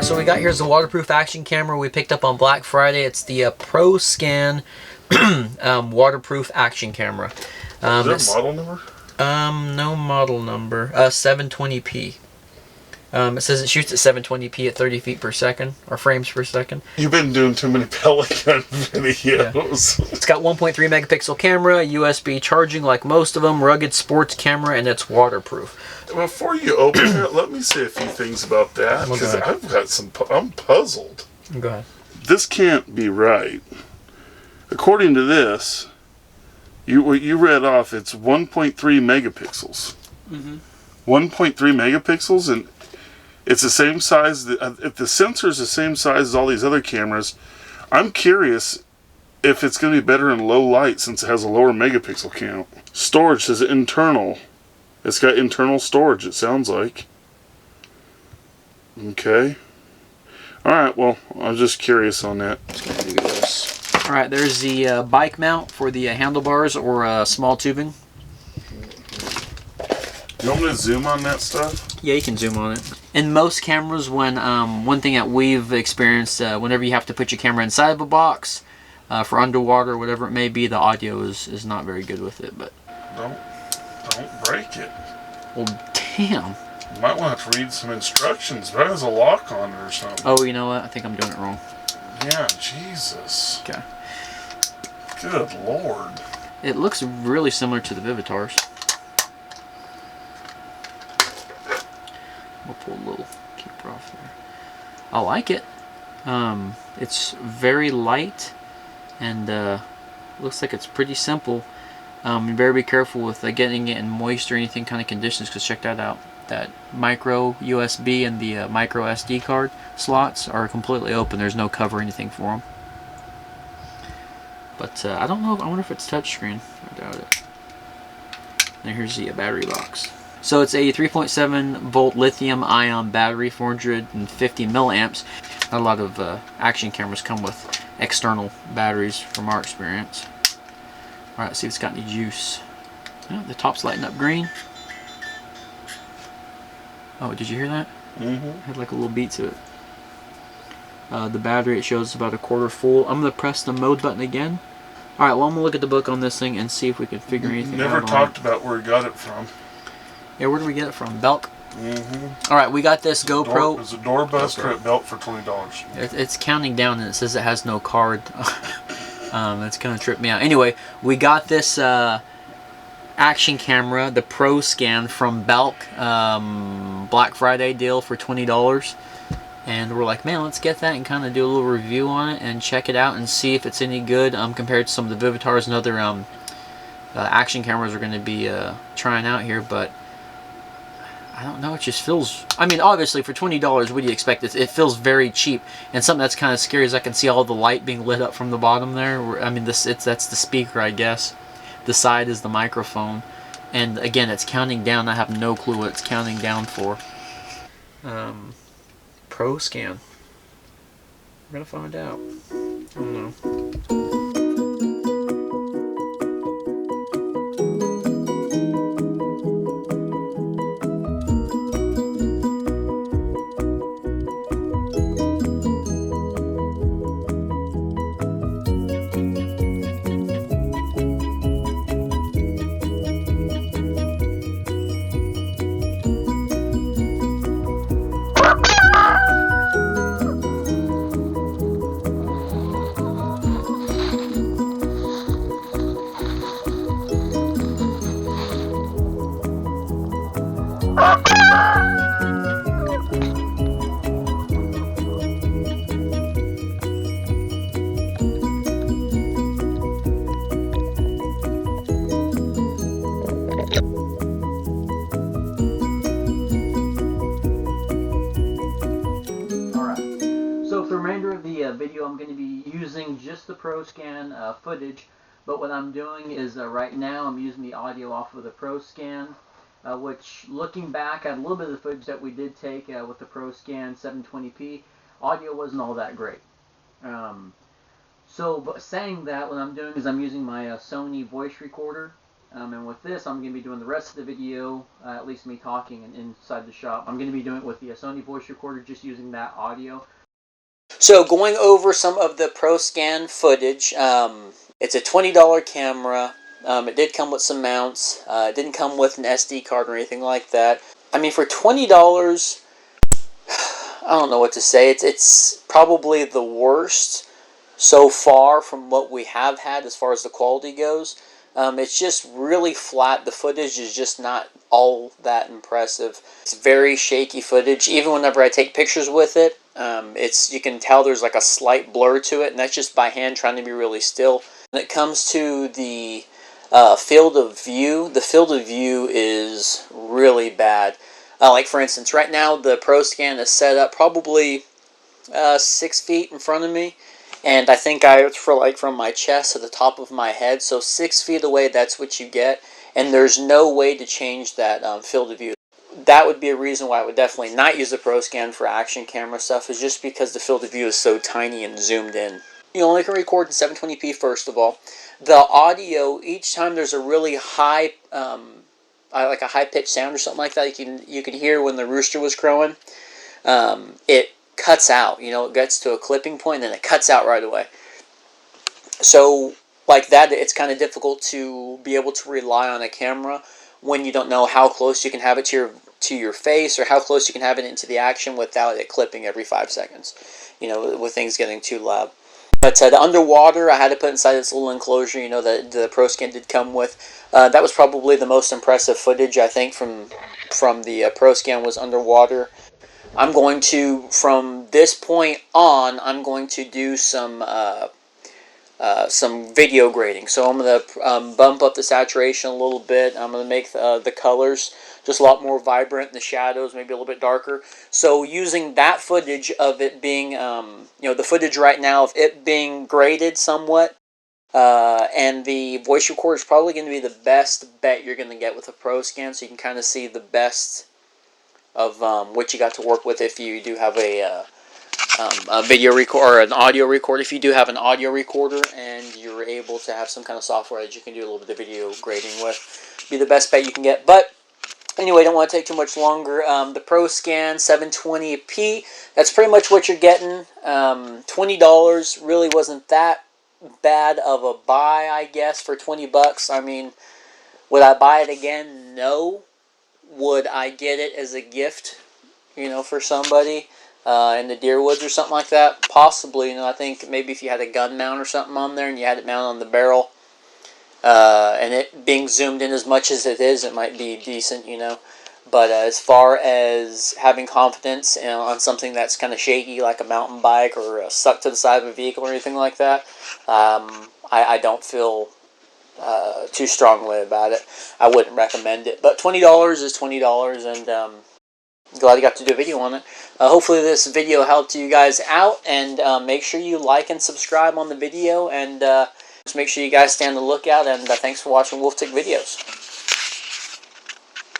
So we got here's the waterproof action camera we picked up on Black Friday. It's the Proscan waterproof action camera. Is there a model number? No model number. 720p. It says it shoots at 720p at 30 feet per second, or frames per second. You've been doing too many Pelican videos. Yeah. It's got 1.3 megapixel camera, USB charging like most of them, rugged sports camera, and it's waterproof. Before you open it, let me say a few things about that, because I've got some. I'm puzzled. Go ahead. This can't be right. According to this, what you read off, it's 1.3 megapixels. 1.3 megapixels, and it's the same size. If the sensor is the same size as all these other cameras, I'm curious if it's going to be better in low light since it has a lower megapixel count. Storage says internal. It's got internal storage, it sounds like. Okay. Alright, well, I was just curious on that. Just going to do this. Alright, there's the bike mount for the handlebars or small tubing. You want me to zoom on that stuff? Yeah, you can zoom on it. In most cameras, when one thing that we've experienced, whenever you have to put your camera inside of a box for underwater, whatever it may be, the audio is not very good with it. But Don't break it. well, damn. You might want to read some instructions. That has a lock on it or something. Oh, you know what? I think I'm doing it wrong. Yeah, Jesus. Okay. Good Lord. It looks really similar to the Vivitars. We'll pull a little keeper off there. I like it. It's very light and looks like it's pretty simple. You better be careful with getting it in moist or anything kind of conditions, because check that out. That micro USB and the micro SD card slots are completely open. There's no cover or anything for them. But I don't know. I wonder if it's touchscreen. I doubt it. And here's the battery box. So it's a 3.7 volt lithium ion battery, 450 milliamps. A lot of action cameras come with external batteries from our experience. Alright, let's see if it's got any juice. Oh, the top's lighting up green. Oh, did you hear that? It had like a little beat to it. The battery, it shows about a quarter full. I'm going to press the mode button again. Alright, well I'm going to look at the book on this thing and see if we can figure anything out. Never talked about where we got it from. Yeah, where did we get it from? Belk? Alright, we got this GoPro. There's a doorbuster at Belk for $20. It's counting down and it says it has no card. That's going to trip me out. Anyway, we got this action camera, the Proscan from Belk, Black Friday deal for $20. And we're like, man, let's get that and kind of do a little review on it and check it out and see if it's any good compared to some of the Vivitars and other action cameras we're going to be trying out here. But I don't know, it just feels, I mean, obviously for $20, what do you expect? It feels very cheap, and something that's kind of scary is I can see all the light being lit up from the bottom there. I mean, that's the speaker, I guess. The side is the microphone, and again, it's counting down. I have no clue what it's counting down for. Proscan. We're gonna find out. I don't know. Video I'm going to be using just the Proscan footage, but what I'm doing is right now I'm using the audio off of the Proscan, which looking back at a little bit of the footage that we did take with the Proscan 720p, audio wasn't all that great. But saying that, what I'm doing is I'm using my Sony voice recorder And with this, I'm going to be doing the rest of the video, at least me talking and inside the shop. I'm going to be doing it with the Sony voice recorder, just using that audio. So going over some of the Proscan footage, it's a $20 camera. It did come with some mounts. It didn't come with an SD card or anything like that. I mean, for $20, I don't know what to say. It's probably the worst so far from what we have had as far as the quality goes. It's just really flat. The footage is just not all that impressive. It's very shaky footage. Even whenever I take pictures with it, you can tell there's like a slight blur to it, and that's just by hand trying to be really still. When it comes to the field of view, the field of view is really bad. Like for instance, right now the Proscan is set up probably 6 feet in front of me. And I think from my chest to the top of my head, so 6 feet away, that's what you get. And there's no way to change that field of view. That would be a reason why I would definitely not use the Proscan for action camera stuff, is just because the field of view is so tiny and zoomed in. You only can record in 720p, first of all. The audio, each time there's a really high, like a high-pitched sound or something like that, you can hear when the rooster was crowing, it cuts out. You know, it gets to a clipping point and then it cuts out right away. So like that, it's kind of difficult to be able to rely on a camera when you don't know how close you can have it to your face, or how close you can have it into the action without it clipping every 5 seconds, you know, with things getting too loud. But the underwater, I had to put inside this little enclosure, you know, that the Proscan did come with. That was probably the most impressive footage, I think, from the Proscan, was underwater. I'm going to, from this point on, I'm going to do some video grading. So I'm going to bump up the saturation a little bit. I'm going to make the colors just a lot more vibrant, the shadows maybe a little bit darker. So using that footage of it being, you know, the footage right now of it being graded somewhat, and the voice recorder is probably going to be the best bet you're going to get with a Proscan, so you can kind of see the best of what you got to work with if you do have a video record or an audio recorder. If you do have an audio recorder and you're able to have some kind of software that you can do a little bit of video grading with, be the best bet you can get. But anyway, don't want to take too much longer. The Proscan 720p, that's pretty much what you're getting. $20 really wasn't that bad of a buy, I guess, for 20 bucks. I mean, would I buy it again? No. Would I get it as a gift, you know, for somebody in the deer woods or something like that? Possibly. You know, I think maybe if you had a gun mount or something on there and you had it mounted on the barrel, and it being zoomed in as much as it is, it might be decent, you know. But as far as having confidence on something that's kind of shaky, like a mountain bike or stuck to the side of a vehicle or anything like that, I don't feel too strongly about it. I wouldn't recommend it. But $20 is $20, and glad I got to do a video on it. Hopefully this video helped you guys out, and make sure you like and subscribe on the video, and just make sure you guys stay on the lookout, and thanks for watching WolfTick videos.